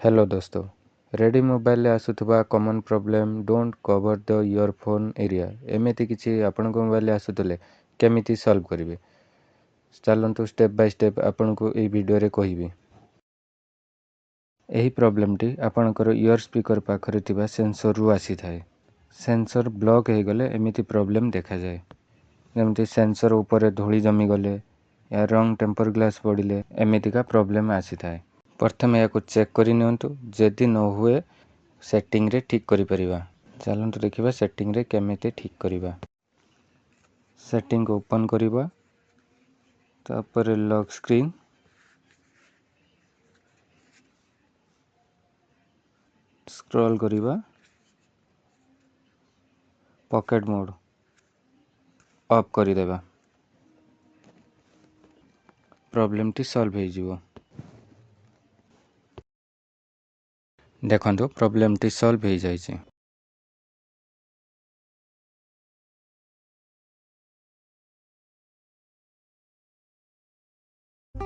Hello दोस्तों, ready mobile आसुवा common problem don't cover the earphone area एमती किसी आपण मोबाइल आसुले केमिति सॉल्व करेंगे। चलतु स्टेप बाय स्टेप आपण को यह वीडियो कहबी। यही प्रॉब्लमटी आपणकर इयर स्पीकर पाखरे थिबा सेंसर रु आसी थाए। सेंसर ब्लॉक हो गले एमिति प्रॉब्लम देखा जाए। जमती सेंसर ऊपर धूली जमी गले या रंग टेम्पर ग्लास पड़े एमितिका प्रॉब्लम आसी थाए। प्रथम या चेक करनी जदि न हुए सेटिंग रे ठीक करि परिबा। चलतु देखिबा सेटिंग रे केमिति ठीक करिबा। सेटिंग को ओपन करिबा, तापर लॉक स्क्रीन, स्क्रॉल करिबा, पॉकेट मोड ऑफ करि देबा। प्रॉब्लम टी सॉल्व हो जिवो। देखंतु प्रॉब्लम टी सॉल्व हो जाइए।